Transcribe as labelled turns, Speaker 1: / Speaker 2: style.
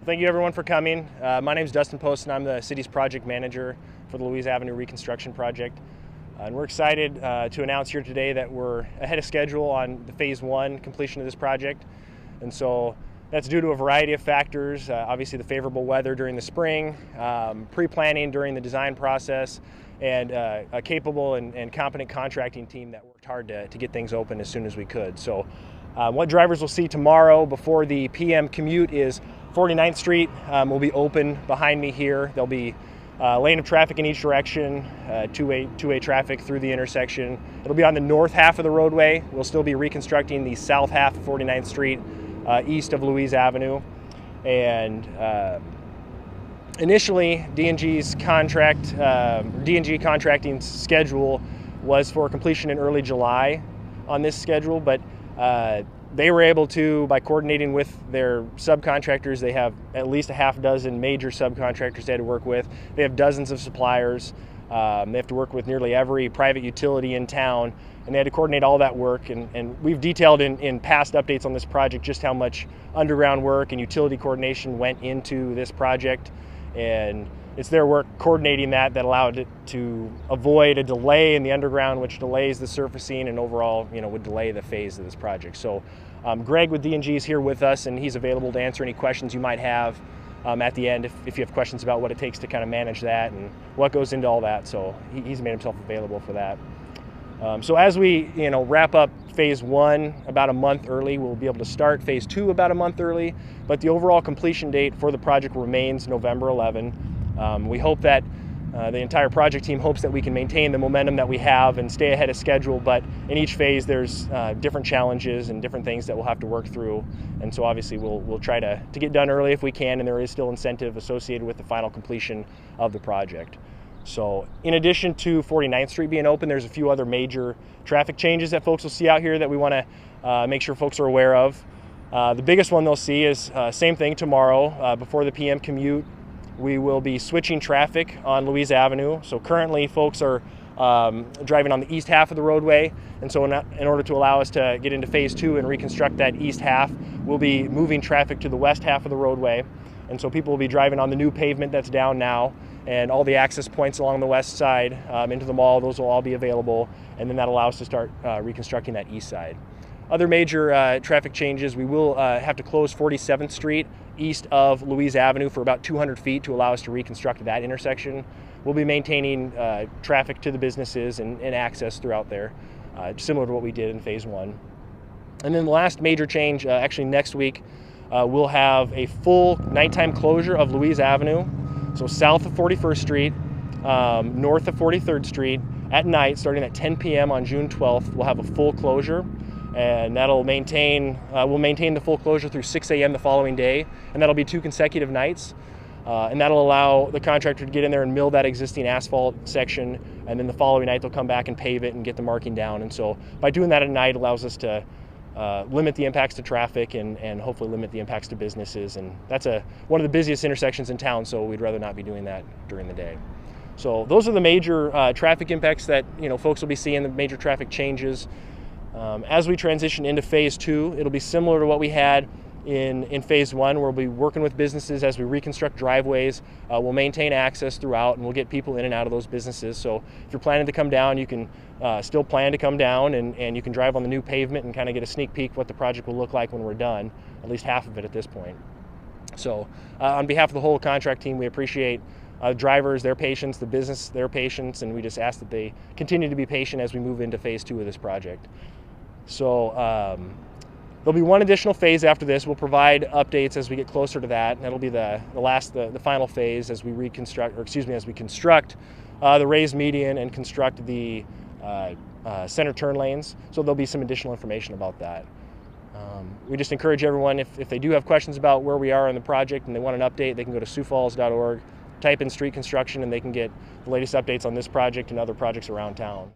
Speaker 1: thank you everyone for coming. My name is Dustin Post and I'm the city's project manager for the Louise Avenue Reconstruction Project. And we're excited to announce here today that we're ahead of schedule on the Phase 1 completion of this project. And so that's due to a variety of factors, obviously the favorable weather during the spring, pre-planning during the design process, and a capable and competent contracting team that worked hard to get things open as soon as we could. So what drivers will see tomorrow before the PM commute is 49th Street will be open behind me here. There'll be lane of traffic in each direction, two-way traffic through the intersection. It'll be on the north half of the roadway. We'll still be reconstructing the south half of 49th Street east of Louise Avenue. And initially, D&G's D&G contracting schedule was for completion in early July on this schedule, but they were able to, by coordinating with their subcontractors, they have at least a half dozen major subcontractors they had to work with. They have dozens of suppliers. They have to work with nearly every private utility in town, and they had to coordinate all that work. And we've detailed in past updates on this project just how much underground work and utility coordination went into this project. And it's their work coordinating that allowed it to avoid a delay in the underground, which delays the surfacing and overall, would delay the phase of this project. So Greg with D&G is here with us, and he's available to answer any questions you might have at the end if you have questions about what it takes to kind of manage that and what goes into all that. So he's made himself available for that. So as we wrap up Phase 1 about a month early, we'll be able to start Phase 2 about a month early, but the overall completion date for the project remains November 11. We hope that the entire project team hopes that we can maintain the momentum that we have and stay ahead of schedule, but in each phase there's different challenges and different things that we'll have to work through. And so obviously we'll try to get done early if we can, and there is still incentive associated with the final completion of the project. So in addition to 49th Street being open, there's a few other major traffic changes that folks will see out here that we want to make sure folks are aware of. The biggest one they'll see is same thing tomorrow before the PM commute. We will be switching traffic on Louise Avenue. So currently folks are driving on the east half of the roadway, and so in order to allow us to get into Phase 2 and reconstruct that east half, we'll be moving traffic to the west half of the roadway. And so people will be driving on the new pavement that's down now, and all the access points along the west side into the mall, those will all be available, and then that allows us to start reconstructing that east side. Other major traffic changes, we will have to close 47th Street east of Louise Avenue for about 200 feet to allow us to reconstruct that intersection. We'll be maintaining traffic to the businesses and access throughout there, similar to what we did in Phase 1. And then the last major change, actually next week, we'll have a full nighttime closure of Louise Avenue. So south of 41st Street, north of 43rd Street, at night, starting at 10 p.m. on June 12th, we'll have a full closure. And that'll we'll maintain the full closure through 6 a.m. the following day, and that'll be 2 consecutive nights. And that'll allow the contractor to get in there and mill that existing asphalt section, and then the following night they'll come back and pave it and get the marking down. And so by doing that at night, it allows us to limit the impacts to traffic and hopefully limit the impacts to businesses. And that's one of the busiest intersections in town, so we'd rather not be doing that during the day. So those are the major traffic impacts that folks will be seeing, the major traffic changes. As we transition into Phase 2, it'll be similar to what we had in Phase 1, where we'll be working with businesses as we reconstruct driveways. We'll maintain access throughout, and we'll get people in and out of those businesses. So if you're planning to come down, you can still plan to come down, and you can drive on the new pavement and kind of get a sneak peek what the project will look like when we're done, at least half of it at this point. So on behalf of the whole contract team, we appreciate drivers, their patience, the business, their patience, and we just ask that they continue to be patient as we move into Phase 2 of this project. So there'll be one additional phase after this. We'll provide updates as we get closer to that, and that'll be the final phase as we construct the raised median and construct the center turn lanes. So there'll be some additional information about that. We just encourage everyone, if they do have questions about where we are in the project and they want an update, they can go to siouxfalls.org, type in street construction, and they can get the latest updates on this project and other projects around town.